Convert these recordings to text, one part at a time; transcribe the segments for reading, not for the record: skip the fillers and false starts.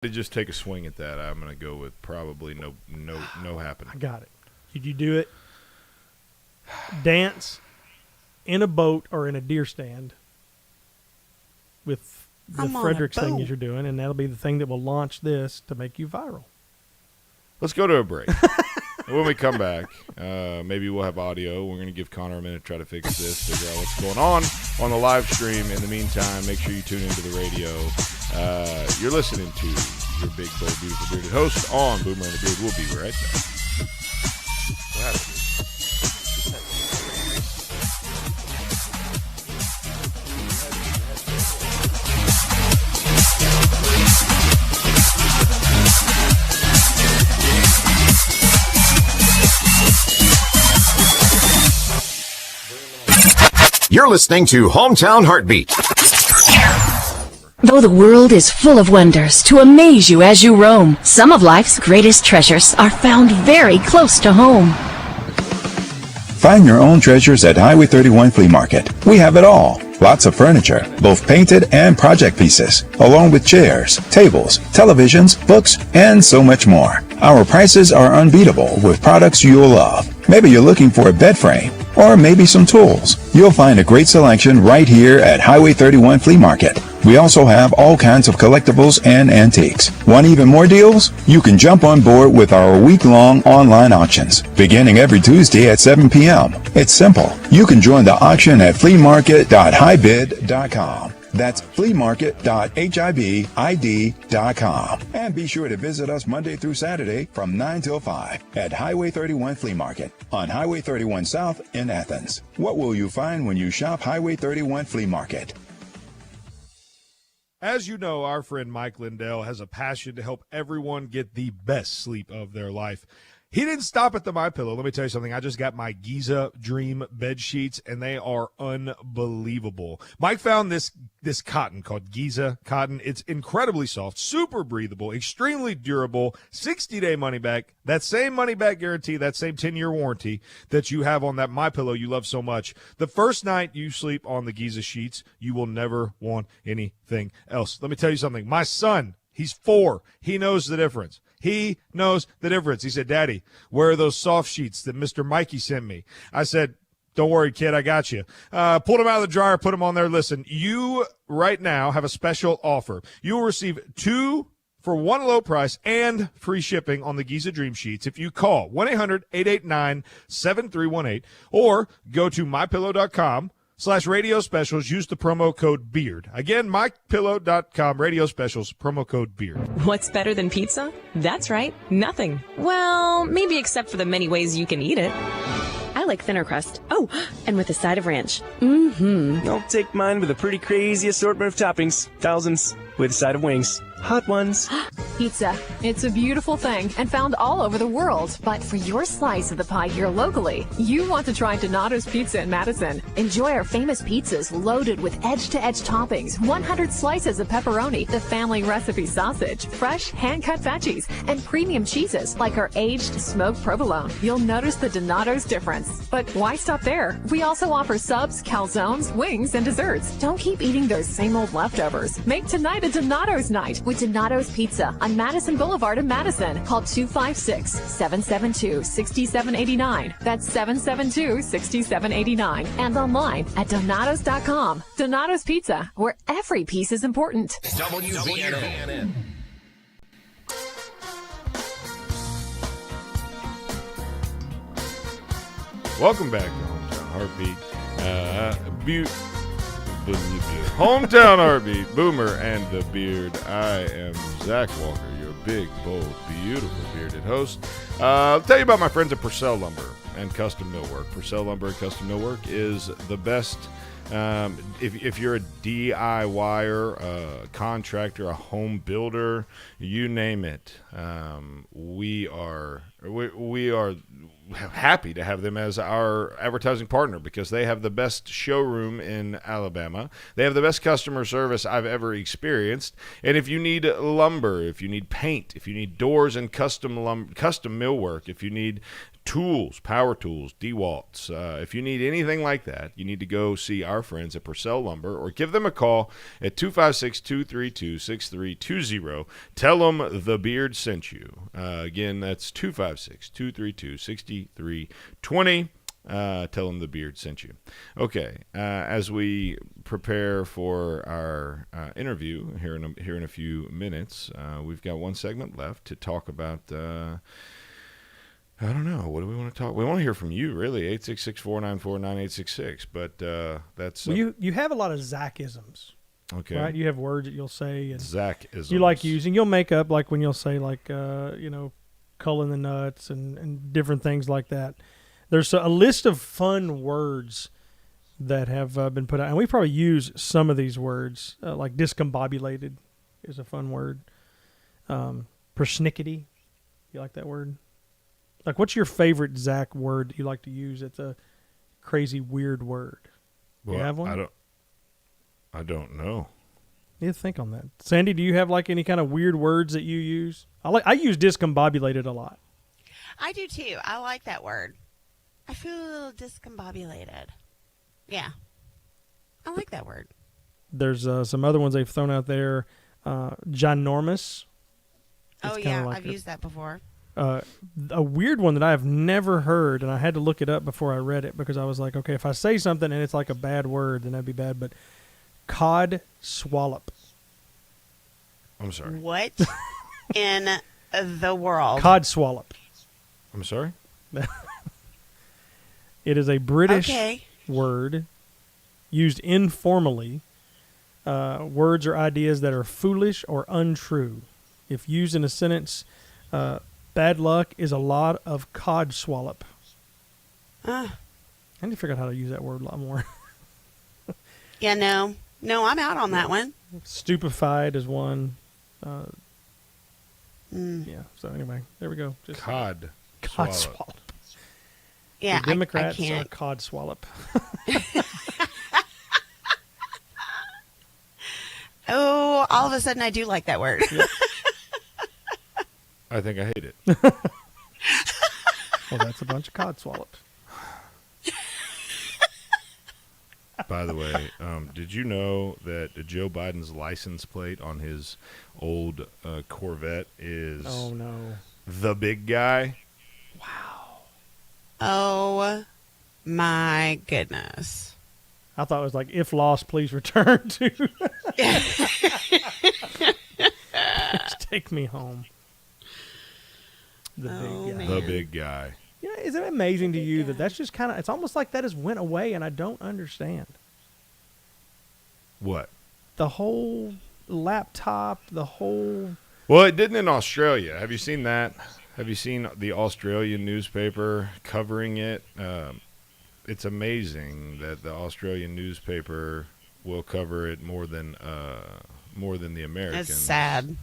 To just take a swing at that, I'm going to go with probably no happen. I got it. Could you do it? Dance in a boat or in a deer stand with the Fredericks thing that you're doing, and that'll be the thing that will launch this to make you viral. Let's go to a break. When we come back, maybe we'll have audio. We're going to give Connor a minute to try to fix this, figure out what's going on the live stream. In the meantime, make sure you tune into the radio. You're listening to your big, bold, beautiful, bearded host on Boomer and the Beard. We'll be right back. What happened? You're listening to Hometown Heartbeat. Though the world is full of wonders to amaze you as you roam, some of life's greatest treasures are found very close to home. Find your own treasures at Highway 31 Flea Market. We have it all. Lots of furniture, both painted and project pieces, along with chairs, tables, televisions, books, and so much more. Our prices are unbeatable with products you'll love. Maybe you're looking for a bed frame, or maybe some tools. You'll find a great selection right here at Highway 31 Flea Market. We also have all kinds of collectibles and antiques. Want even more deals? You can jump on board with our week-long online auctions, beginning every Tuesday at 7 p.m. It's simple. You can join the auction at fleamarket.highbid.com. That's fleamarket.hibid.com. And be sure to visit us Monday through Saturday from 9 till 5 at Highway 31 Flea Market on Highway 31 South in Athens. What will you find when you shop Highway 31 Flea Market? As you know, our friend Mike Lindell has a passion to help everyone get the best sleep of their life. He didn't stop at the MyPillow. Let me tell you something. I just got my Giza Dream bed sheets, and they are unbelievable. Mike found this cotton called Giza cotton. It's incredibly soft, super breathable, extremely durable, 60-day money back. That same money back guarantee, that same 10-year warranty that you have on that MyPillow you love so much. The first night you sleep on the Giza sheets, you will never want anything else. Let me tell you something. My son, he's 4. He knows the difference. He knows the difference. He said, Daddy, where are those soft sheets that Mr. Mikey sent me? I said, don't worry, kid, I got you. Pulled them out of the dryer, put them on there. Listen, you right now have a special offer. You will receive 2 for 1 low price and free shipping on the Giza Dream Sheets if you call 1-800-889-7318 or go to mypillow.com/radio specials. Use the promo code BEARD. Again, mypillow.com, radio specials, promo code BEARD. What's better than pizza? That's right, nothing. Well, maybe except for the many ways you can eat it. I like thinner crust. Oh, and with a side of ranch. Mm-hmm. I'll take mine with a pretty crazy assortment of toppings. Thousands. With a side of wings. Hot ones. Pizza. It's a beautiful thing and found all over the world. But for your slice of the pie here locally, you want to try Donato's Pizza in Madison. Enjoy our famous pizzas loaded with edge-to-edge toppings, 100 slices of pepperoni, the family recipe sausage, fresh hand-cut veggies, and premium cheeses like our aged smoked provolone. You'll notice the Donato's difference. But why stop there? We also offer subs, calzones, wings, and desserts. Don't keep eating those same old leftovers. Make tonight a Donato's night with Donato's Pizza on Madison Boulevard in Madison. Call 256-772-6789. That's 772-6789. And online at Donatos.com. Donato's Pizza, where every piece is important. WVNN. Welcome back to Hometown Heartbeat. Hometown Heartbeat, Boomer and the Beard. I am Zack Walker, your big, bold, beautiful bearded host. I'll tell you about my friends at Purcell Lumber and Custom Millwork. Purcell Lumber and Custom Millwork is the best. If you're a DIYer, a contractor, a home builder, you name it, we are happy to have them as our advertising partner because they have the best showroom in Alabama. They have the best customer service I've ever experienced. And if you need lumber, if you need paint, if you need doors and custom millwork, if you need tools, power tools, DeWalt's. If you need anything like that, you need to go see our friends at Purcell Lumber or give them a call at 256-232-6320. Tell them the Beard sent you. Again, that's 256-232-6320. Tell them the Beard sent you. Okay, as we prepare for our interview here in a few minutes, we've got one segment left to talk about. I don't know. What do we want to talk? We want to hear from you, really. 866-494-9866. But that's well, you have a lot of Zackisms. Okay. Right? You have words that you'll say. And Zackisms. you like using. You'll make up like when you'll say like culling the nuts and different things like that. There's a list of fun words that have been put out, and we probably use some of these words, like discombobulated is a fun word. Persnickety, you like that word? Like, what's your favorite Zach word that you like to use? It's a crazy, weird word. Well, you have one? I don't know. You think on that. Sandee, do you have like any kind of weird words that you use? I use discombobulated a lot. I do too. I like that word. I feel discombobulated. Yeah. I like that word. There's some other ones they've thrown out there. Ginormous. Oh, yeah. I've used that before. A weird one that I have never heard, and I had to look it up before I read it because I was like, okay, if I say something and it's like a bad word, then that'd be bad. But cod swallop. I'm sorry. What in the world? Cod swallop. I'm sorry? It is a British word used informally. Words or ideas that are foolish or untrue. If used in a sentence, bad luck is a lot of cod swallop. I need to figure out how to use that word a lot more. Yeah, no, I'm out on that one. Stupefied is one. Yeah. So anyway, there we go. Just cod swallop. Yeah, the Democrats I can't. are cod swallop. Oh, all of a sudden I do like that word. Yep. I think I hate it. Well, that's a bunch of cod swallops. By the way, did you know that Joe Biden's license plate on his old Corvette is the big guy? Wow. Oh, my goodness. I thought it was like, if lost, please return to. Please take me home. The big guy. The big guy. You know, is it amazing to you that that's just kind of, it's almost like that has went away and I don't understand. What? The whole laptop, the whole. Well, it didn't in Australia. Have you seen that? Have you seen the Australian newspaper covering it? It's amazing that the Australian newspaper will cover it more than the Americans. That's sad.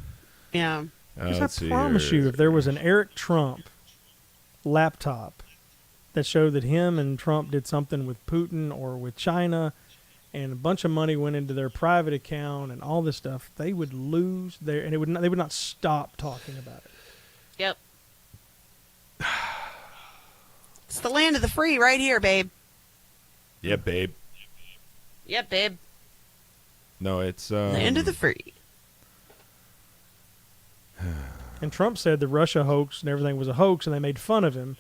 Yeah. Because I promise you, if there was an Eric Trump laptop that showed that him and Trump did something with Putin or with China and a bunch of money went into their private account and all this stuff, they would lose their, and they would not stop talking about it. Yep. It's the land of the free right here, babe. Yeah, babe. Yep, babe. No, it's land of the free. And Trump said the Russia hoax and everything was a hoax, and they made fun of him.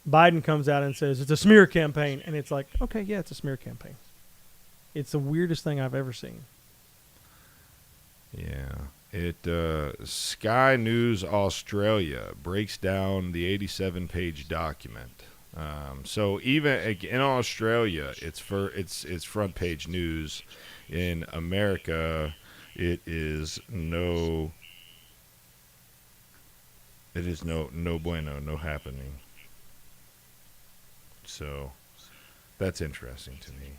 Biden comes out and says it's a smear campaign, and it's like, okay, yeah, it's a smear campaign. It's the weirdest thing I've ever seen. Yeah. Sky News Australia breaks down the 87-page document. So even in Australia, it's front page news. In America, it is no bueno, no happening. So that's interesting to me.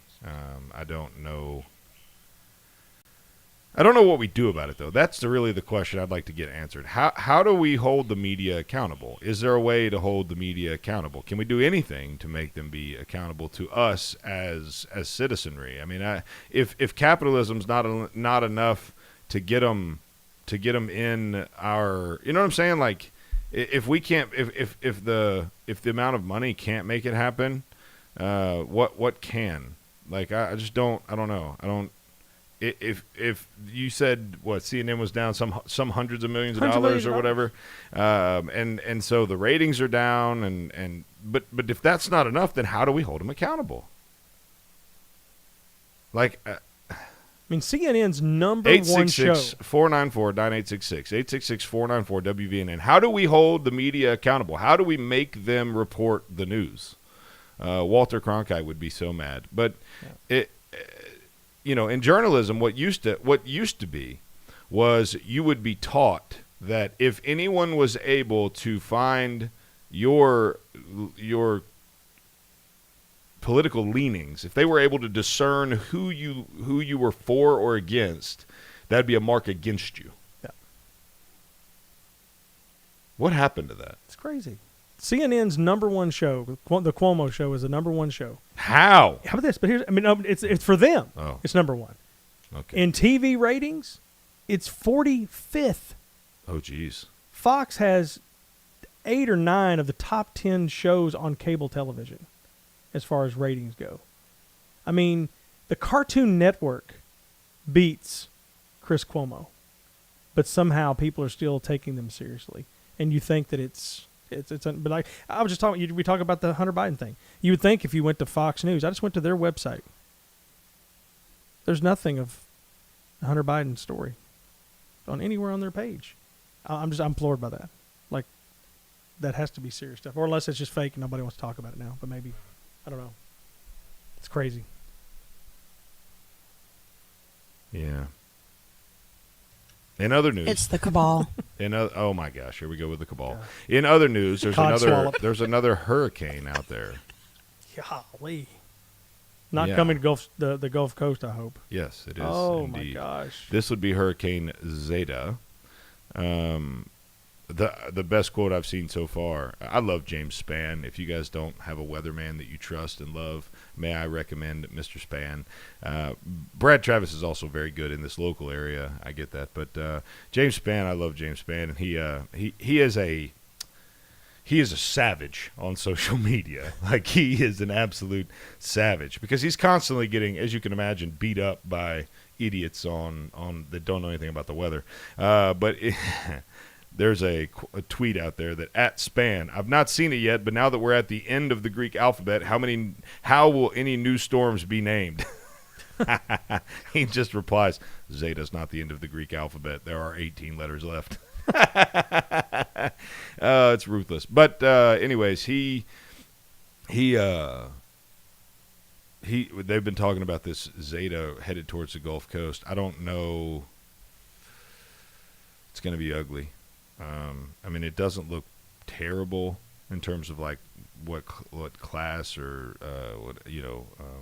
I don't know what we do about it, though. That's really the question I'd like to get answered. How do we hold the media accountable? Is there a way to hold the media accountable? Can we do anything to make them be accountable to us as citizenry? I mean, if capitalism's not enough to get them in our, you know what I'm saying? Like, if we can't, if the amount of money can't make it happen, what can? Like I just don't. I don't know. I don't. If you said what CNN was down some hundreds of millions of dollars or whatever, and so the ratings are down, but if that's not enough, then how do we hold them accountable? Like, I mean, CNN's number one show. 866-494-9866. 866-494-WVNN. How do we hold the media accountable? How do we make them report the news? Walter Cronkite would be so mad, but in journalism, what used to be was you would be taught that if anyone was able to find your political leanings, if they were able to discern who you were for or against, that'd be a mark against you. Yeah. What happened to that? It's crazy. CNN's number one show, the Cuomo Show, is the number one show. How? How about this? But it's for them. Oh. It's number one. Okay. In TV ratings, it's 45th. Oh, geez. Fox has 8 or 9 of the top 10 shows on cable television as far as ratings go. I mean, the Cartoon Network beats Chris Cuomo, but somehow people are still taking them seriously. And you think that but like I was just talking, we talk about the Hunter Biden thing. You would think if you went to Fox News, I just went to their website. There's nothing of the Hunter Biden story on anywhere on their page. I'm floored by that. Like, that has to be serious stuff, or unless it's just fake and nobody wants to talk about it now. But maybe, I don't know. It's crazy. Yeah. In other news, it's the cabal. Oh my gosh, here we go with the cabal. Yeah. In other news, there's another hurricane out there. Golly. Not coming to the Gulf Coast, I hope. Yes, it is. Oh indeed. My gosh. This would be Hurricane Zeta. The best quote I've seen so far. I love James Spann. If you guys don't have a weatherman that you trust and love, may I recommend Mr. Spann. Brad Travis is also very good in this local area. I get that, but James Spann, I love James Spann, and he is a savage on social media. Like, he is an absolute savage because he's constantly getting, as you can imagine, beat up by idiots that don't know anything about the weather. There's a tweet out there that @Span. I've not seen it yet, but now that we're at the end of the Greek alphabet, how will any new storms be named? He just replies, Zeta's not the end of the Greek alphabet. There are 18 letters left. It's ruthless. But anyways, they've been talking about this Zeta headed towards the Gulf Coast. I don't know. It's going to be ugly. I mean, it doesn't look terrible in terms of like what class or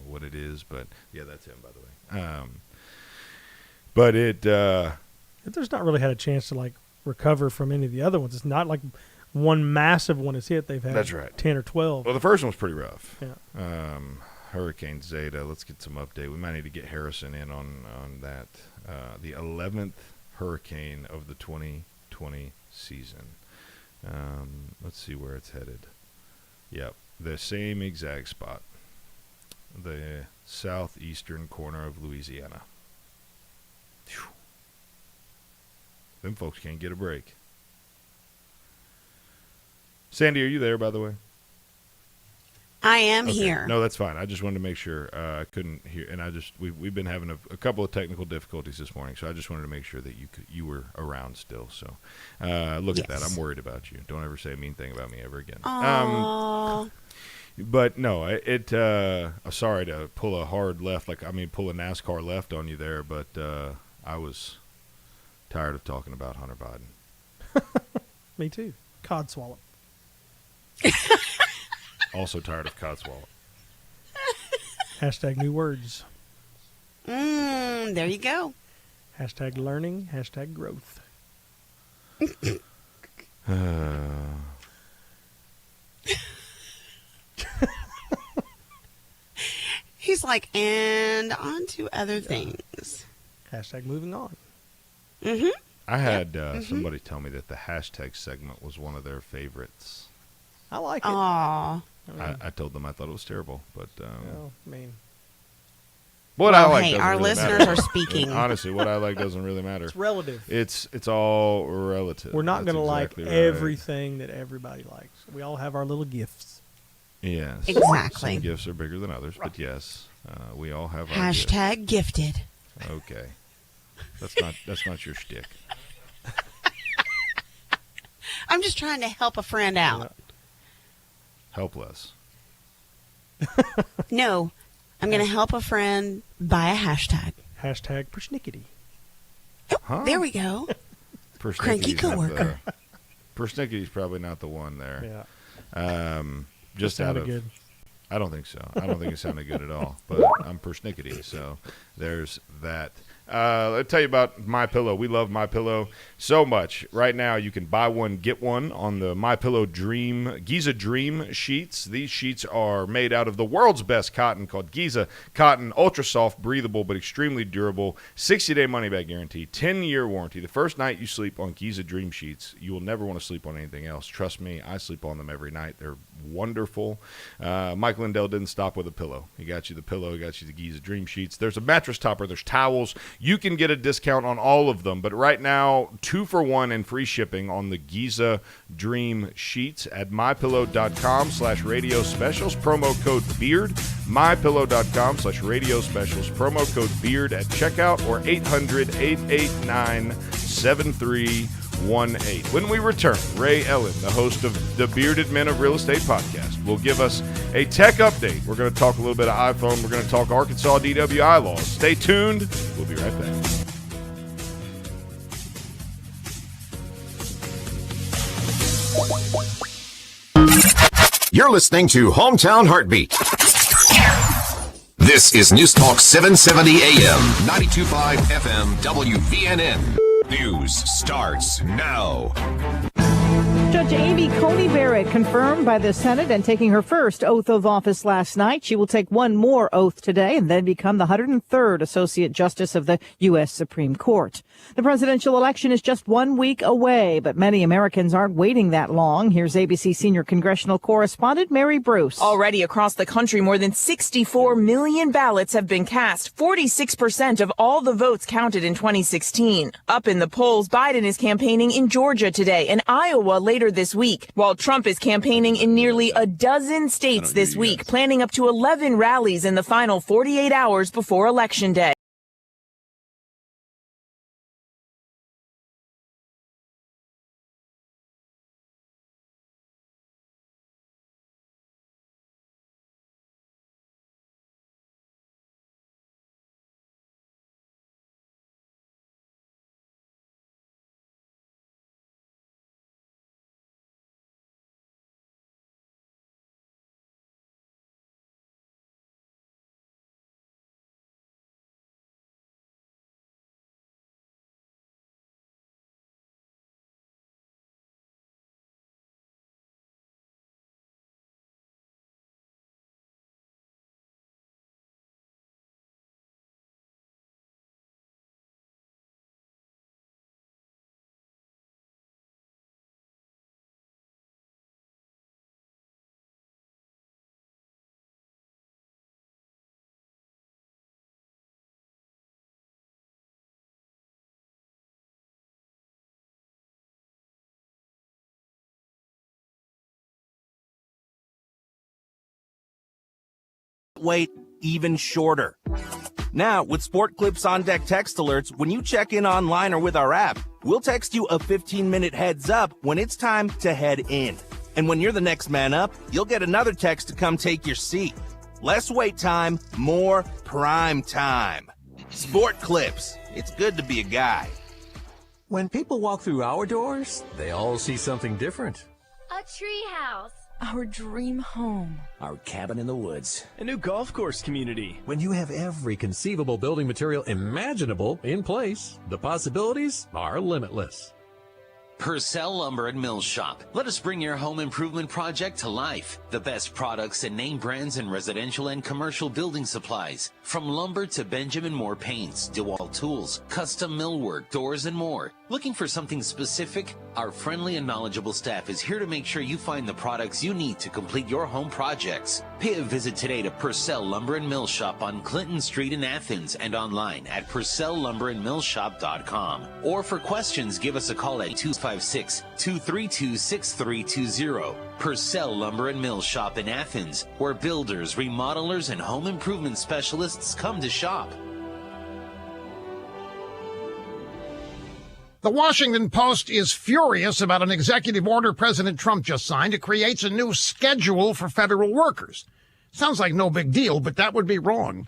what it is, but yeah, that's him, by the way. But there's not really had a chance to like recover from any of the other ones. It's not like one massive one has hit. They've had that's right. 10 or 12. Well, the first one was pretty rough. Yeah. Hurricane Zeta. Let's get some update. We might need to get Harrison in on that. The 11th hurricane of the 2020 season. Let's see where it's headed. Yep, the same exact spot. The southeastern corner of Louisiana. Whew. Them folks can't get a break. Sandee, are you there, by the way? I am okay. here. No, that's fine. I just wanted to make sure. I couldn't hear, and we've been having a couple of technical difficulties this morning, so I just wanted to make sure that you were around still. So, look at that. I'm worried about you. Don't ever say a mean thing about me ever again. But no, sorry to pull a hard left, pull a NASCAR left on you there, but I was tired of talking about Hunter Biden. Me too. Codswallop. Also tired of Codswallop. Hashtag new words. There you go. Hashtag learning. Hashtag growth. He's like, and on to other things. Hashtag moving on. Mm-hmm. I had somebody tell me that the hashtag segment was one of their favorites. I like it. Aww. I told them I thought it was terrible, but what I like. Hey, doesn't our really listeners matter. are speaking. Honestly, what I like doesn't really matter. It's relative. It's all relative. We're not going to exactly like right. everything that everybody likes. We all have our little gifts. Yes, exactly. Some gifts are bigger than others, but yes, we all have our hashtag gifts. gifted. Okay, that's not your shtick. I'm just trying to help a friend out. Helpless. No, I'm going to help a friend buy a hashtag. Hashtag persnickety. Oh, there we go. Cranky coworker. Persnickety's probably not the one there. Yeah. Just out of good. I don't think so. I don't think it sounded good at all. But I'm persnickety, so there's that. I'll tell you about MyPillow. We love MyPillow so much. Right now, you can buy one, get one on the MyPillow Giza Dream sheets. These sheets are made out of the world's best cotton called Giza Cotton. Ultra soft, breathable, but extremely durable. 60-day money-back guarantee, 10-year warranty. The first night you sleep on Giza Dream sheets, you will never want to sleep on anything else. Trust me, I sleep on them every night. They're wonderful. Mike Lindell didn't stop with a pillow. He got you the pillow. He got you the Giza Dream sheets. There's a mattress topper. There's towels. You can get a discount on all of them, but right now, 2 for $1 and free shipping on the Giza Dream sheets at mypillow.com/radio specials, promo code BEARD, mypillow.com/radio specials, promo code BEARD at checkout, or 800-889-7318. When we return, Ray Ellen, the host of the Bearded Men of Real Estate podcast, will give us a tech update. We're going to talk a little bit of iPhone. We're going to talk Arkansas DWI laws. Stay tuned. We'll be right back. You're listening to Hometown Heartbeat. This is News Talk 770 AM, 92.5 FM, WVNN. News starts now. Judge Amy Coney Barrett confirmed by the Senate and taking her first oath of office last night. She will take one more oath today and then become the 103rd Associate Justice of the U.S. Supreme Court. The presidential election is just 1 week away, but many Americans aren't waiting that long. Here's ABC senior congressional correspondent Mary Bruce. Already across the country, more than 64 million ballots have been cast, 46% of all the votes counted in 2016. Up in the polls, Biden is campaigning in Georgia today and Iowa later this week, while Trump is campaigning in nearly a dozen states this week, planning up to 11 rallies in the final 48 hours before Election Day. Wait even shorter. Now, with Sport Clips On Deck text alerts, when you check in online or with our app, we'll text you a 15-minute heads up when it's time to head in. And when you're the next man up, you'll get another text to come take your seat. Less wait time, more prime time. Sport Clips. It's good to be a guy. When people walk through our doors, they all see something different. A treehouse. Our dream home. Our cabin in the woods. A new golf course community. When you have every conceivable building material imaginable in place, the possibilities are limitless. Purcell Lumber and Mill Shop. Let us bring your home improvement project to life. The best products and name brands in residential and commercial building supplies. From lumber to Benjamin Moore paints, DeWalt tools, custom millwork, doors, and more. Looking for something specific? Our friendly and knowledgeable staff is here to make sure you find the products you need to complete your home projects. Pay a visit today to Purcell Lumber and Mill Shop on Clinton Street in Athens and online at purcellumberandmillshop.com. Or for questions, give us a call at 256-232-6320. Purcell Lumber and Mill Shop in Athens, where builders, remodelers, and home improvement specialists come to shop. The Washington Post is furious about an executive order President Trump just signed. It creates a new schedule for federal workers. Sounds like no big deal, but that would be wrong.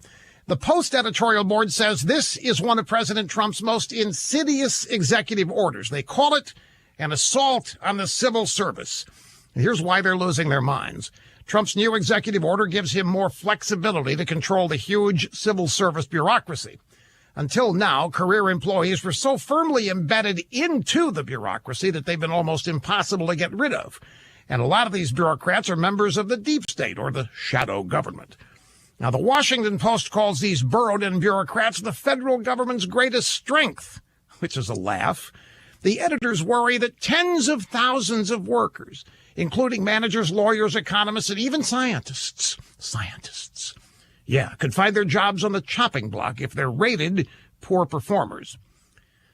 The Post editorial board says this is one of President Trump's most insidious executive orders. They call it an assault on the civil service. Here's why they're losing their minds. Trump's new executive order gives him more flexibility to control the huge civil service bureaucracy. Until now, career employees were so firmly embedded into the bureaucracy that they've been almost impossible to get rid of. And a lot of these bureaucrats are members of the deep state or the shadow government. Now, the Washington Post calls these burrowed-in bureaucrats the federal government's greatest strength, which is a laugh. The editors worry that tens of thousands of workers, including managers, lawyers, economists, and even scientists, could find their jobs on the chopping block if they're rated poor performers.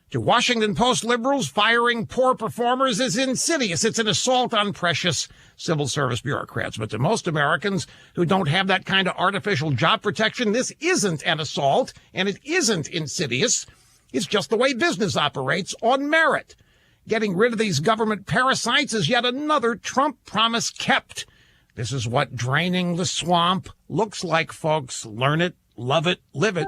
To Washington Post liberals, firing poor performers is insidious. It's an assault on precious civil service bureaucrats. But to most Americans who don't have that kind of artificial job protection, this isn't an assault, and it isn't insidious. It's just the way business operates on merit. Getting rid of these government parasites is yet another Trump promise kept. This is what draining the swamp looks like, folks. Learn it, love it, live it.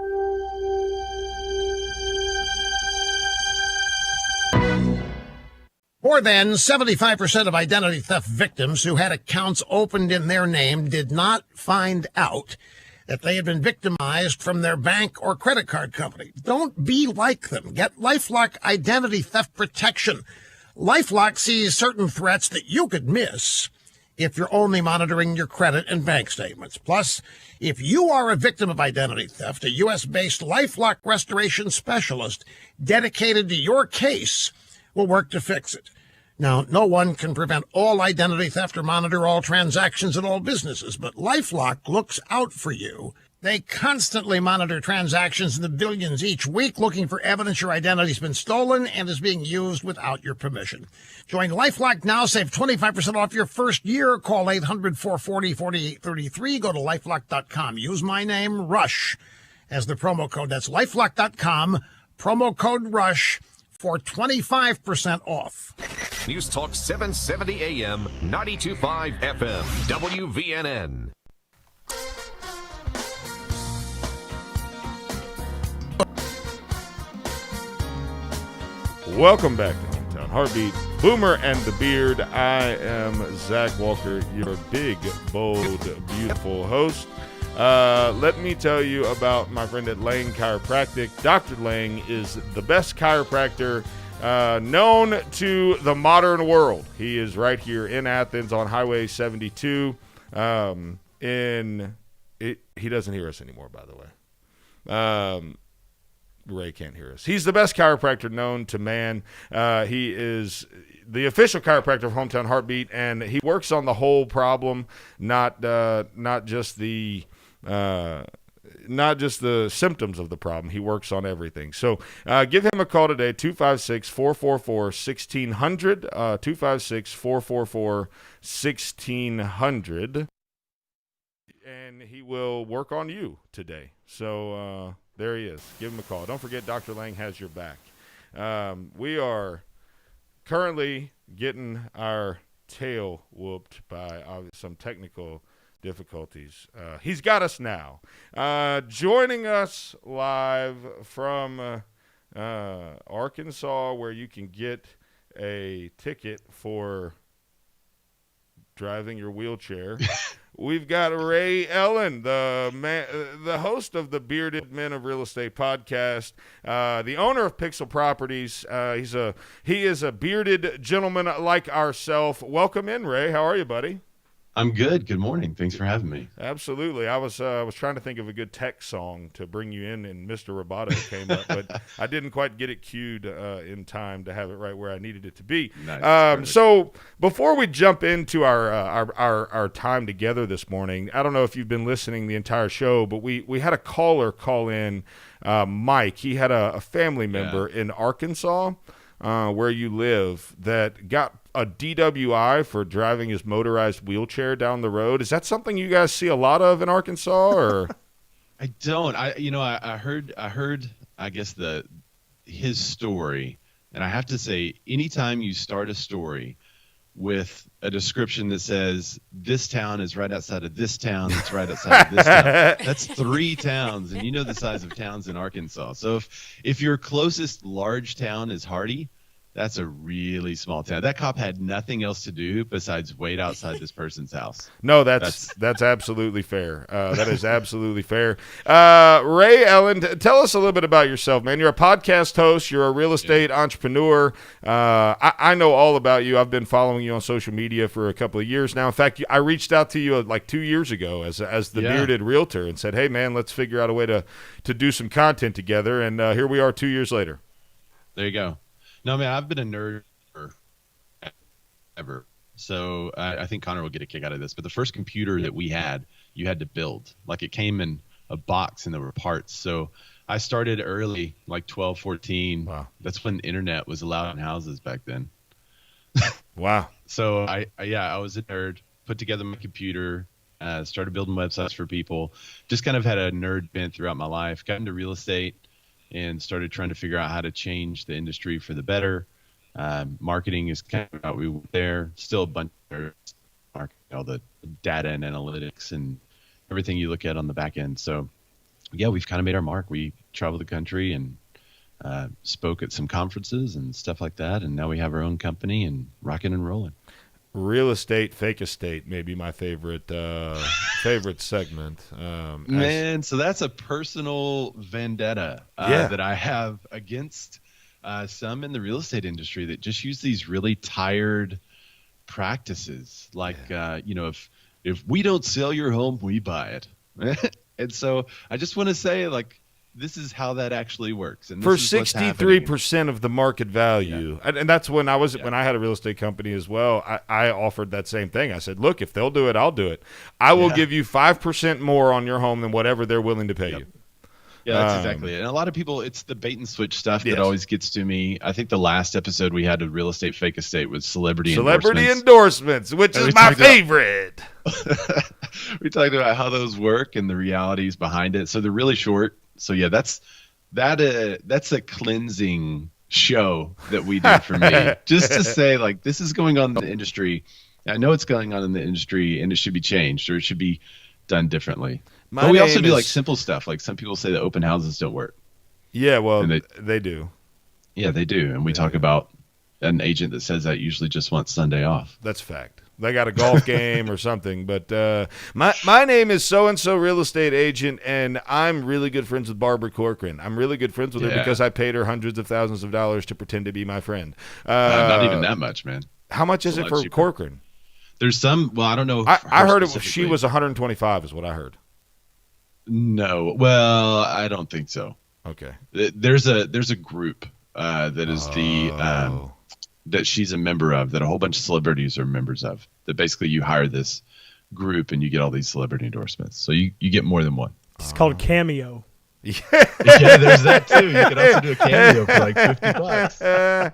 More than 75% of identity theft victims who had accounts opened in their name did not find out that they had been victimized from their bank or credit card company. Don't be like them. Get Lifelock identity theft protection. Lifelock sees certain threats that you could miss if you're only monitoring your credit and bank statements. Plus, if you are a victim of identity theft, a U.S.-based Lifelock restoration specialist dedicated to your case will work to fix it. Now, no one can prevent all identity theft or monitor all transactions at all businesses, but Lifelock looks out for you. They constantly monitor transactions in the billions each week, looking for evidence your identity's been stolen and is being used without your permission. Join Lifelock now. Save 25% off your first year. Call 800-440-4833. Go to lifelock.com. Use my name, Rush, as the promo code. That's lifelock.com, promo code Rush, for 25% off. News Talk 770 AM, 92.5 FM, WVNN. Welcome back to Hometown Heartbeat, Boomer and the Beard. I am Zack Walker, your big, bold, beautiful host. Let me tell you about my friend at Lang Chiropractic. Dr. Lang is the best chiropractor known to the modern world. He is right here in Athens on Highway 72. He doesn't hear us anymore, by the way. Ray can't hear us. He's the best chiropractor known to man. He is the official chiropractor of Hometown Heartbeat, and he works on the whole problem, not just the symptoms of the problem. He works on everything. So give him a call today, 256-444-1600, 256-444-1600, and he will work on you today. So there he is. Give him a call. Don't forget, Dr. Lang has your back. We are currently getting our tail whooped by some technical difficulties. He's got us now. Joining us live from Arkansas, where you can get a ticket for driving your wheelchair. We've got Ray Ellen, the host of the Bearded Men of Real Estate podcast, the owner of Pixel Properties. He is a bearded gentleman like ourselves. Welcome in, Ray. How are you, buddy? I'm good. Good morning. Thanks for having me. Absolutely. I was trying to think of a good tech song to bring you in, and Mr. Roboto came up, but I didn't quite get it cued in time to have it right where I needed it to be. Nice. So before we jump into our time together this morning, I don't know if you've been listening the entire show, but we had a caller call in, Mike. He had a family member in Arkansas, where you live, that got a DWI for driving his motorized wheelchair down the road. Is that something you guys see a lot of in Arkansas, or? I don't. I heard. I guess his story, and I have to say, anytime you start a story with a description that says this town is right outside of this town, that's right outside of this town, that's 3 towns, and you know the size of towns in Arkansas. So if your closest large town is Hardy, that's a really small town. That cop had nothing else to do besides wait outside this person's house. No, that's absolutely fair. That is absolutely fair. Ray Ellen, tell us a little bit about yourself, man. You're a podcast host. You're a real estate entrepreneur. I know all about you. I've been following you on social media for a couple of years now. In fact, I reached out to you like 2 years ago as the bearded realtor and said, hey, man, let's figure out a way to do some content together. And here we are 2 years later. There you go. No, man, I've been a nerd ever. So I think Connor will get a kick out of this. But the first computer that we had, you had to build. Like, it came in a box and there were parts. So I started early, like 12, 14. Wow. That's when the internet was allowed in houses back then. Wow. So I was a nerd, put together my computer, started building websites for people. Just kind of had a nerd bent throughout my life. Got into real estate and started trying to figure out how to change the industry for the better. Marketing is kind of how we went there. Still a bunch of marketing, all the data and analytics and everything you look at on the back end. So, yeah, we've kind of made our mark. We traveled the country and spoke at some conferences and stuff like that. And now we have our own company and rocking and rolling. Real estate, fake estate, maybe my favorite segment. Man, so that's a personal vendetta that I have against some in the real estate industry that just use these really tired practices. Like, if we don't sell your home, we buy it. And so I just want to say, like, this is how that actually works. And for 63% of the market value. Yeah. And that's when when I had a real estate company as well, I offered that same thing. I said, look, if they'll do it, I'll do it. I will give you 5% more on your home than whatever they're willing to pay you. Yeah, that's exactly it. And a lot of people, it's the bait and switch stuff that always gets to me. I think the last episode we had of Real Estate Fake Estate was celebrity endorsements, which is my favorite. We talked about how those work and the realities behind it. So they're really short. So yeah, that's a cleansing show that we do for me, just to say, like, this is going on in the industry. I know it's going on in the industry, and it should be changed, or it should be done differently. But we also do like simple stuff. Like, some people say that open houses don't work. Yeah, well, they do. Yeah, they do. And we talk about an agent that says that usually just wants Sunday off. That's fact. They got a golf game or something. But my name is so-and-so real estate agent, and I'm really good friends with Barbara Corcoran. I'm really good friends with her because I paid her hundreds of thousands of dollars to pretend to be my friend. Not even that much, man. How much is it for Corcoran? There's some, well, I don't know. I heard she was 125 is what I heard. No. Well, I don't think so. Okay. There's a group that is that she's a member of, that a whole bunch of celebrities are members of, that basically you hire this group and you get all these celebrity endorsements. So you get more than one. It's called Cameo. Yeah, there's that too. You can also do a Cameo for like $50.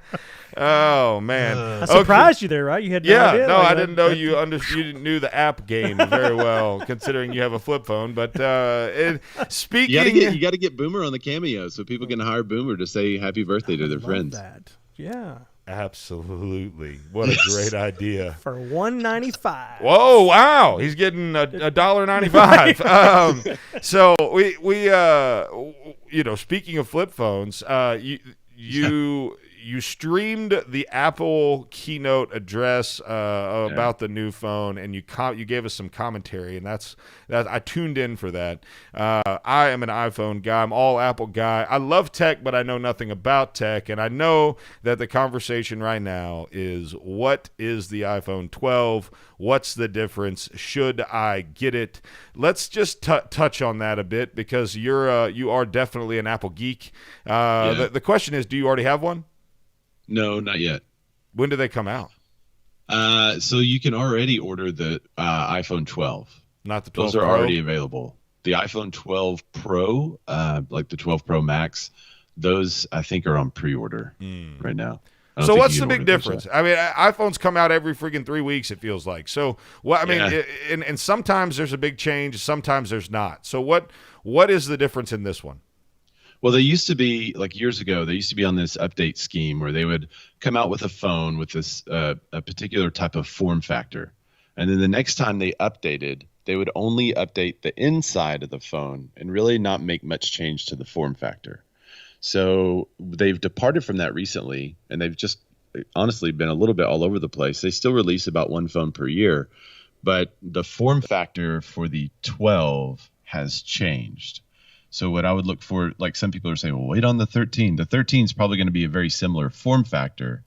Oh man, I surprised you there, right? You had no idea. No, I didn't know you knew the app game very well, considering you have a flip phone. But speaking, you got to get Boomer on the Cameo so people can hire Boomer to say happy birthday to their friends. That. Yeah. Absolutely. What a great idea. For $1.95. Whoa, wow. He's getting $1.95. So we speaking of flip phones, you you streamed the Apple keynote address about the new phone, and you gave us some commentary, and that I tuned in for that. I am an iPhone guy. I'm all Apple guy. I love tech, but I know nothing about tech, and I know that the conversation right now is, what is the iPhone 12? What's the difference? Should I get it? Let's just touch on that a bit, because you are definitely an Apple geek. The question is, do you already have one? No, not yet. When do they come out? So you can already order the iPhone 12. Not the 12 Those are Pro? already available. The iPhone 12 Pro, like the 12 Pro Max, those I think are on pre-order right now. So what's the big difference? I mean, iPhones come out every freaking 3 weeks, it feels like. So, and sometimes there's a big change, sometimes there's not. So what is the difference in this one? Well, they used to be, like years ago, they used to be on this update scheme where they would come out with a phone with this a particular type of form factor. And then the next time they updated, they would only update the inside of the phone and really not make much change to the form factor. So they've departed from that recently, and they've just honestly been a little bit all over the place. They still release about one phone per year, but the form factor for the 12 has changed. So what I would look for, like some people are saying, well, wait on the 13. The 13 is probably going to be a very similar form factor,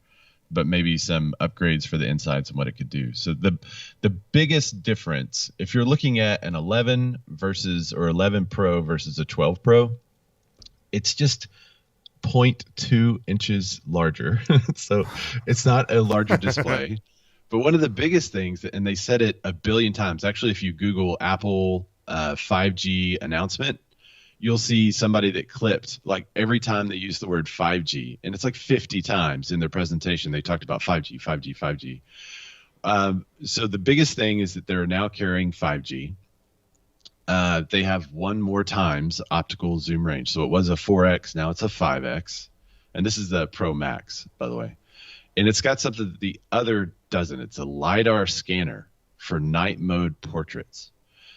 but maybe some upgrades for the insides and what it could do. So the biggest difference, if you're looking at an 11 or 11 Pro versus a 12 Pro, it's just 0.2 inches larger. So it's not a larger display. But one of the biggest things, and they said it a billion times, actually, if you Google Apple 5G announcement, you'll see somebody that clipped, like every time they use the word 5G, and it's like 50 times in their presentation, they talked about 5G, 5G, 5G. So the biggest thing is that they're now carrying 5G. They have one more times optical zoom range. So it was a 4X, now it's a 5X. And this is the Pro Max, by the way. And it's got something that the other doesn't. It's a LiDAR scanner for night mode portraits.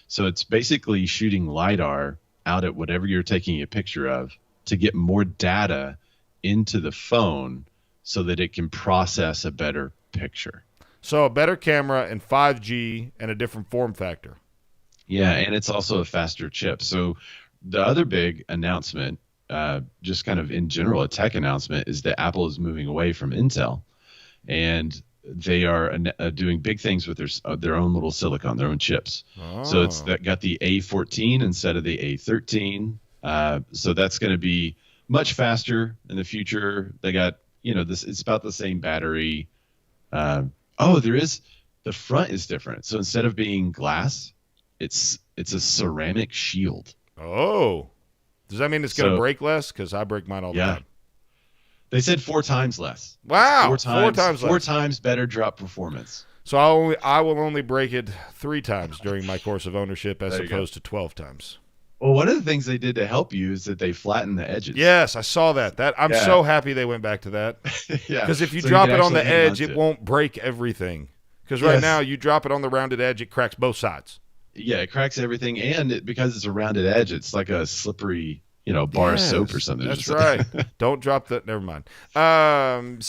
So it's basically shooting LiDAR out at whatever you're taking a picture of to get more data into the phone so that it can process a better picture. So a better camera and 5G and a different form factor. Yeah, and it's also a faster chip. So the other big announcement, just kind of in general, a tech announcement, is that Apple is moving away from Intel. And they are doing big things with their own little silicon, their own chips. Oh. So it's got the A14 instead of the A13. So that's going to be much faster in the future. They got, it's about the same battery. The front is different. So instead of being glass, it's a ceramic shield. Oh, does that mean it's going to break less? Because I break mine all the time. They said 4 times less. Wow, four times less. 4 times better drop performance. So I will only break it 3 times during my course of ownership, as opposed to 12 times. Well, one of the things they did to help you is that they flatten the edges. Yes, I saw that. I'm so happy they went back to that. Yeah, because if you drop it on the edge, it won't break everything. Because right now, you drop it on the rounded edge, it cracks both sides. Yeah, it cracks everything, and because it's a rounded edge, it's like a slippery, bar of soap or something. That's right. Don't drop that. Never mind. Okay,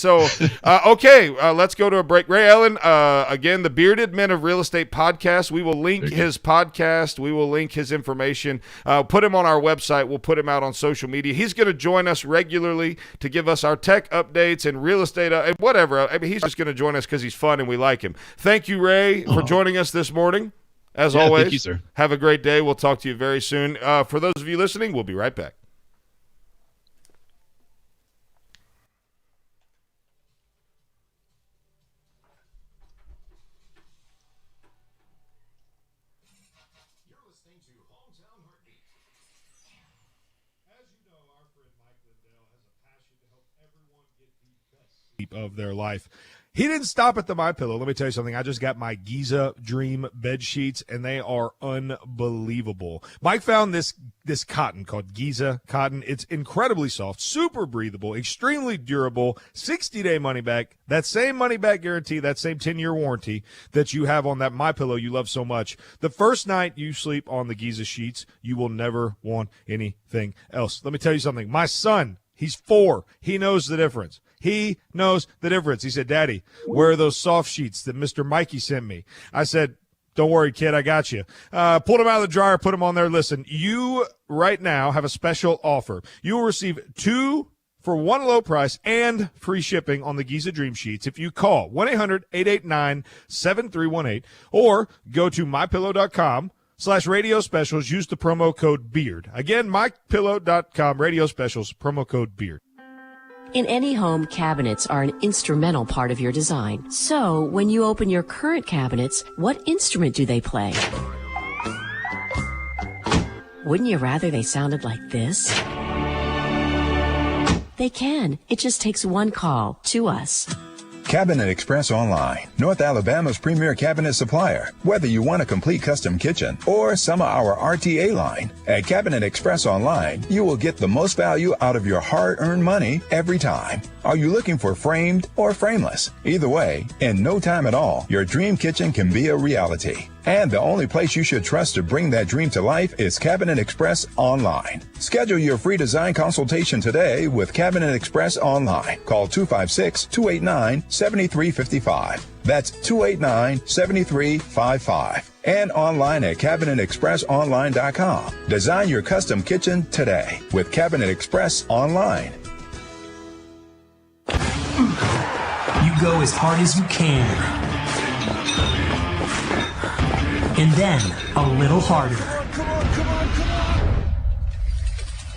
let's go to a break. Ray Allen, again, the Bearded Men of Real Estate podcast. We will link his podcast. We will link his information. Put him on our website. We'll put him out on social media. He's going to join us regularly to give us our tech updates and real estate and whatever. I mean, he's just going to join us because he's fun and we like him. Thank you, Ray, for joining us this morning. As always, thank you, sir. Have a great day. We'll talk to you very soon. For those of you listening, we'll be right back. You're listening to Hometown Heartbeat. As you know, our friend Mike Lindell has a passion to help everyone get the best sleep of their life. He didn't stop at the MyPillow. Let me tell you something. I just got my Giza Dream bed sheets, and they are unbelievable. Mike found this cotton called Giza cotton. It's incredibly soft, super breathable, extremely durable, 60-day money back. That same money back guarantee, that same 10-year warranty that you have on that MyPillow you love so much. The first night you sleep on the Giza sheets, you will never want anything else. Let me tell you something. My son, he's 4. He knows the difference. He knows the difference. He said, Daddy, where are those soft sheets that Mr. Mikey sent me? I said, don't worry, kid, I got you. Pulled them out of the dryer, put them on there. Listen, you right now have a special offer. You will receive 2 for one low price and free shipping on the Giza Dream Sheets if you call 1-800-889-7318 or go to mypillow.com/radio specials. Use the promo code BEARD. Again, mypillow.com, radio specials, promo code BEARD. In any home, cabinets are an instrumental part of your design. So, when you open your current cabinets, what instrument do they play? Wouldn't you rather they sounded like this? They can. It just takes one call to us. Cabinet Express Online, North Alabama's premier cabinet supplier. Whether you want a complete custom kitchen or some of our RTA line, at Cabinet Express Online, you will get the most value out of your hard-earned money every time. Are you looking for framed or frameless? Either way, in no time at all, your dream kitchen can be a reality. And the only place you should trust to bring that dream to life is Cabinet Express Online. Schedule your free design consultation today with Cabinet Express Online. Call 256-289-7355. That's 289-7355. And online at CabinetExpressOnline.com. Design your custom kitchen today with Cabinet Express Online. You go as hard as you can. And then a little harder.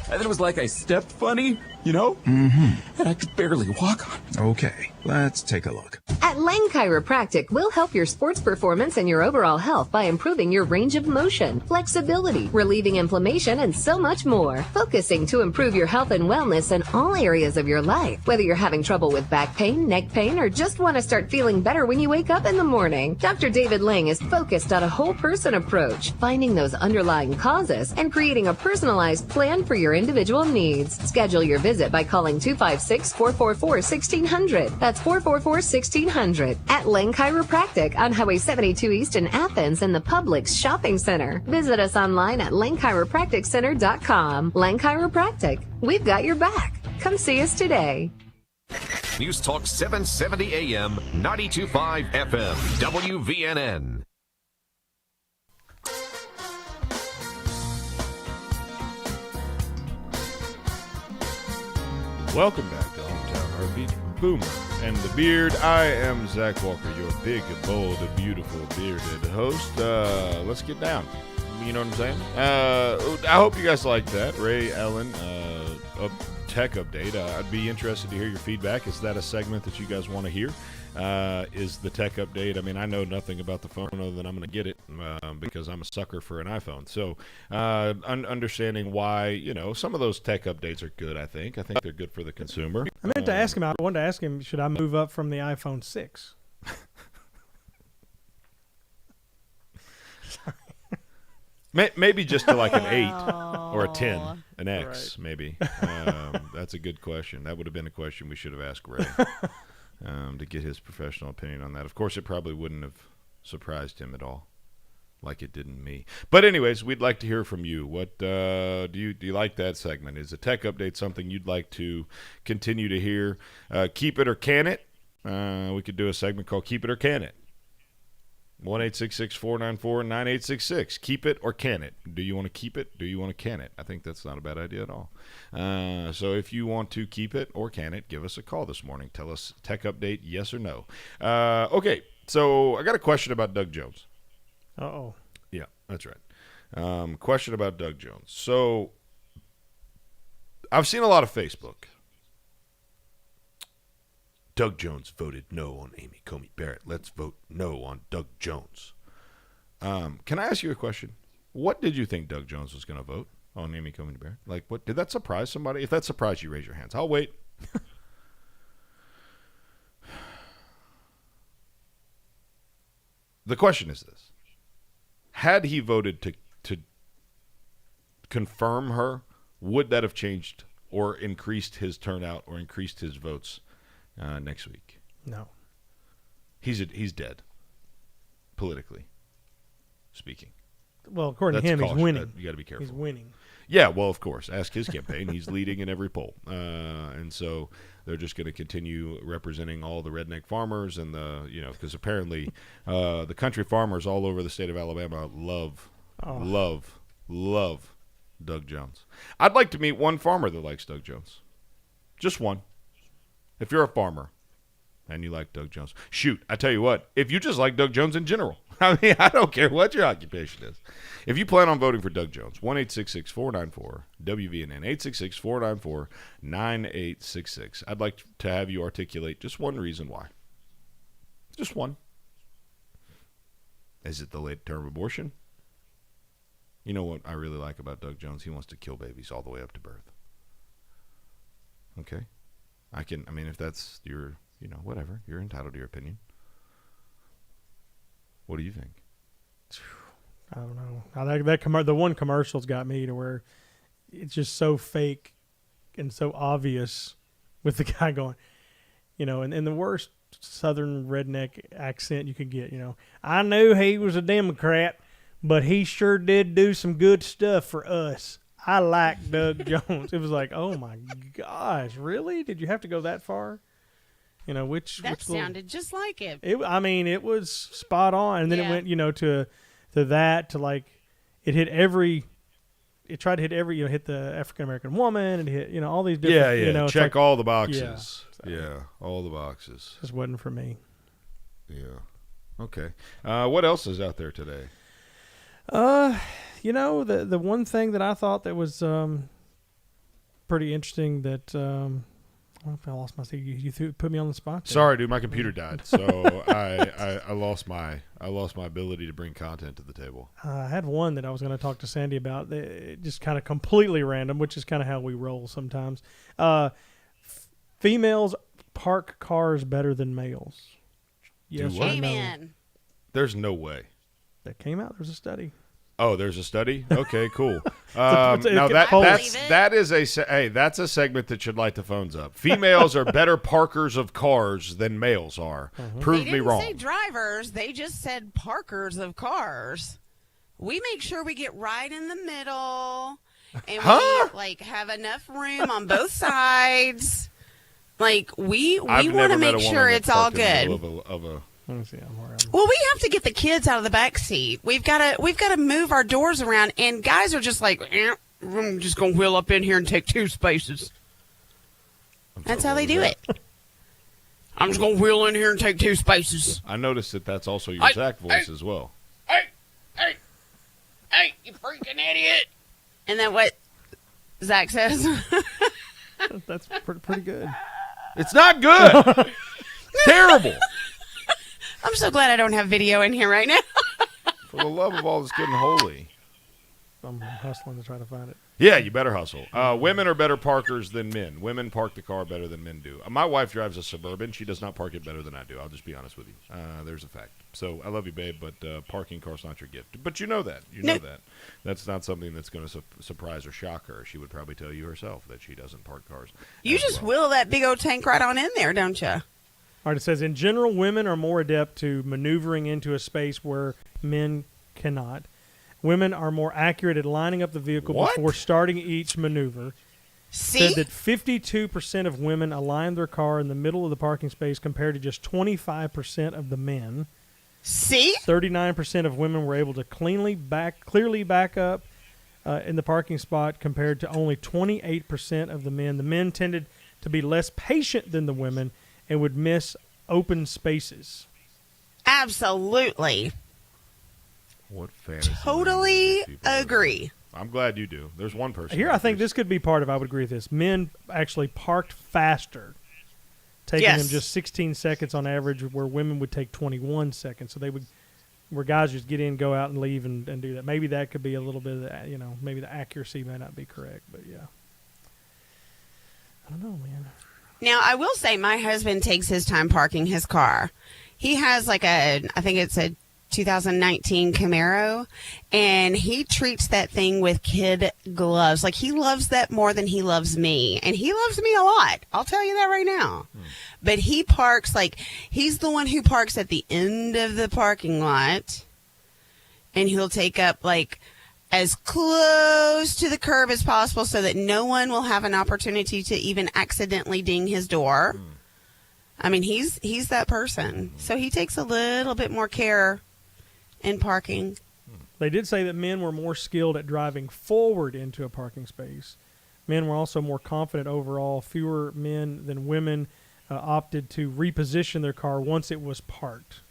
And then it was like I stepped funny, you know? Mm-hmm. And I could barely walk on. Okay, let's take a look. At Lang Chiropractic, we'll help your sports performance and your overall health by improving your range of motion, flexibility, relieving inflammation, and so much more. Focusing to improve your health and wellness in all areas of your life. Whether you're having trouble with back pain, neck pain, or just want to start feeling better when you wake up in the morning, Dr. David Lang is focused on a whole person approach, finding those underlying causes and creating a personalized plan for your individual needs. Schedule your visit by calling 256-444-1600. That's 444-1600. At Lang Chiropractic on Highway 72 East in Athens in the Publix Shopping Center. Visit us online at langchiropracticcenter.com. Lang Chiropractic. We've got your back. Come see us today. News Talk 770 AM, 92.5 FM, WVNN. Welcome back to Hometown Heartbeat. Boomer and the Beard. I am Zach Walker, your big, bold, beautiful, bearded host. Let's get down. You know what I'm saying? I hope you guys like that. Ray Allen, a tech update. I'd be interested to hear your feedback. Is that a segment that you guys want to hear? Is the tech update? I mean, I know nothing about the phone other than I'm going to get it because I'm a sucker for an iPhone. So understanding why, you know, some of those tech updates are good, I think. I think they're good for the consumer. I meant to ask him, I wanted to ask him, should I move up from the iPhone 6? Maybe just to like an 8 or a 10, an X, right. Maybe. That's a good question. That would have been a question we should have asked Ray. To get his professional opinion on that. Of course, it probably wouldn't have surprised him at all, like it didn't me. But anyways, we'd like to hear from you. What do you like that segment? Is a tech update something you'd like to continue to hear? Keep it or can it? We could do a segment called Keep It or Can It. 1-866-494-9866. Keep it or can it? Do you want to keep it? Do you want to can it? I think that's not a bad idea at all. So if you want to keep it or can it, give us a call this morning. Tell us tech update, yes or no. Okay, so I got a question about Doug Jones. Uh-oh. Yeah, that's right. Question about Doug Jones. So I've seen a lot of Facebook. Doug Jones voted no on Amy Coney Barrett. Let's vote no on Doug Jones. Can I ask you a question? What did you think Doug Jones was going to vote on Amy Coney Barrett? Like, what did that surprise somebody? If that surprised you, raise your hands. I'll wait. The question is this. Had he voted to confirm her, would that have changed or increased his turnout or increased his votes next week? No. He's dead, politically speaking. Well, according to him, he's winning. You got to be careful. He's winning. Yeah, well, of course. Ask his campaign. He's leading in every poll. And so they're just going to continue representing all the redneck farmers and because apparently the country farmers all over the state of Alabama love Doug Jones. I'd like to meet one farmer that likes Doug Jones. Just one. If you're a farmer and you like Doug Jones. Shoot, I tell you what, if you just like Doug Jones in general, I mean, I don't care what your occupation is. If you plan on voting for Doug Jones, 1-866-494-WVNN, 866-494-9866. I'd like to have you articulate just one reason why. Just one. Is it the late-term abortion? You know what I really like about Doug Jones? He wants to kill babies all the way up to birth. Okay? If that's your, whatever. You're entitled to your opinion. What do you think? I don't know. The one commercial's got me to where it's just so fake and so obvious with the guy going, and the worst southern redneck accent you could get, I knew he was a Democrat, but he sure did do some good stuff for us. I like Doug Jones. It was like, oh my gosh, really? Did you have to go that far? That sounded just like it. It was spot on, and then it went, to that, to like, it tried to hit every, hit the African American woman, and hit, all these different, check all the boxes. Yeah, all the boxes. Just wasn't for me. Yeah. Okay. What else is out there today? The one thing that I thought that was pretty interesting that I lost my seat. You put me on the spot there. Sorry, dude. My computer died, so I lost my ability to bring content to the table. I had one that I was going to talk to Sandee about. Just kind of completely random, which is kind of how we roll sometimes. Females park cars better than males. Yes or Amen. No? There's no way. That came out. There's a study. Oh, there's a study? Okay, cool. Now that's a segment that should light the phones up. Females are better parkers of cars than males are. Prove me wrong. They didn't say drivers. They just said parkers of cars. We make sure we get right in the middle, and we have enough room on both sides. We want to make sure it's all good. Let me see. Well, we have to get the kids out of the back seat. We've got to move our doors around, and guys are just like, I'm just gonna wheel up in here and take 2 spaces. That's how they do it. I'm just gonna wheel in here and take 2 spaces. I noticed that's also your Zack voice as well. Hey, you freaking idiot! And then what Zack says? That's pretty good. It's not good. It's terrible. I'm so glad I don't have video in here right now. For the love of all that's good and holy. I'm hustling to try to find it. Yeah, you better hustle. Women are better parkers than men. Women park the car better than men do. My wife drives a Suburban. She does not park it better than I do. I'll just be honest with you. There's a fact. So I love you, babe, but parking car's not your gift. But you know that. That. That's not something that's going to surprise or shock her. She would probably tell you herself that she doesn't park cars. You just wheel that big old tank right on in there, don't you? All right, it says, in general, women are more adept to maneuvering into a space where men cannot. Women are more accurate at lining up the vehicle before starting each maneuver. See? Said that 52% of women align their car in the middle of the parking space compared to just 25% of the men. See? 39% of women were able to clearly back up in the parking spot compared to only 28% of the men. The men tended to be less patient than the women and would miss open spaces. Absolutely. What fantasy? Totally agree. I'm glad you do. There's one person. Here, I think this could be part of, I would agree with this. Men actually parked faster, taking them just 16 seconds on average, where women would take 21 seconds. So where guys just get in, go out, and leave and do that. Maybe that could be a little bit of that, maybe the accuracy may not be correct, but yeah. I don't know, man. Now, I will say my husband takes his time parking his car. He has I think it's a 2019 Camaro, and he treats that thing with kid gloves. He loves that more than he loves me, and he loves me a lot. I'll tell you that right now. But he parks he's the one who parks at the end of the parking lot, and he'll take up like as close to the curb as possible so that no one will have an opportunity to even accidentally ding his door. I mean, he's that person. So he takes a little bit more care in parking. They did say that men were more skilled at driving forward into a parking space. Men were also more confident overall. Fewer men than women opted to reposition their car once it was parked.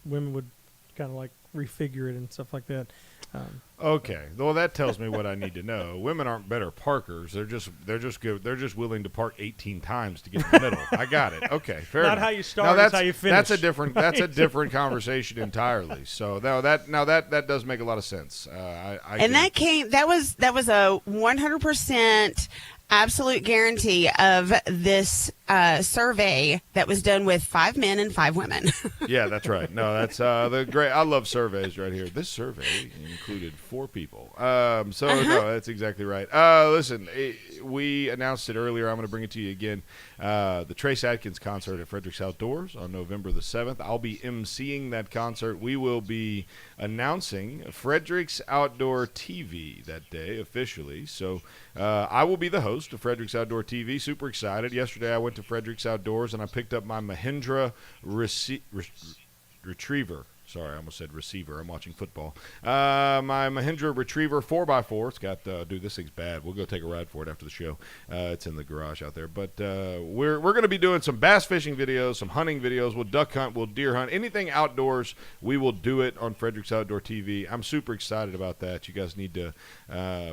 Women would kind of like refigure it and stuff like that. Okay, well that tells me what I need to know. Women aren't better parkers. They're just good. They're just willing to park 18 times to get in the middle. I got it. Okay, fair enough. Not how you start, it's how you finish. That's a different conversation entirely. So that does make a lot of sense. That was a 100% absolute guarantee of this survey that was done with 5 men and 5 women. Yeah, that's right. No, that's the great. I love surveys right here. This survey included 4 people. No, that's exactly right. Listen, we announced it earlier. I'm going to bring it to you again. The Trace Adkins concert at Frederick's Outdoors on November the 7th. I'll be emceeing that concert. We will be announcing Frederick's Outdoor TV that day officially. So I will be the host of Frederick's Outdoor TV. Super excited. Yesterday I went to Frederick's Outdoors and I picked up my Mahindra Retriever. Sorry, I almost said receiver. I'm watching football. My Mahindra Retriever 4x4. It's got, dude, this thing's bad. We'll go take a ride for it after the show. It's in the garage out there. But we're going to be doing some bass fishing videos, some hunting videos. We'll duck hunt, we'll deer hunt. Anything outdoors, we will do it on Frederick's Outdoor TV. I'm super excited about that. You guys need to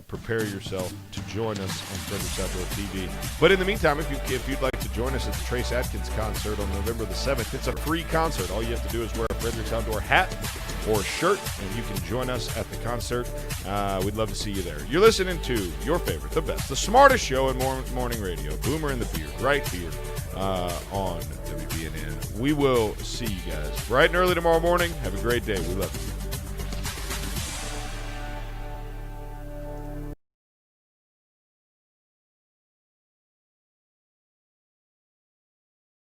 prepare yourself to join us on Frederick's Outdoor TV. But in the meantime, if you'd like to join us at the Trace Adkins concert on November the 7th, it's a free concert. All you have to do is wear a Frederick's Outdoor hat or shirt, and you can join us at the concert. We'd love to see you there. You're listening to your favorite, the best, the smartest show in morning radio, Boomer and the Beard, right here on WBNN. We will see you guys bright and early tomorrow morning. Have a great day. We love you.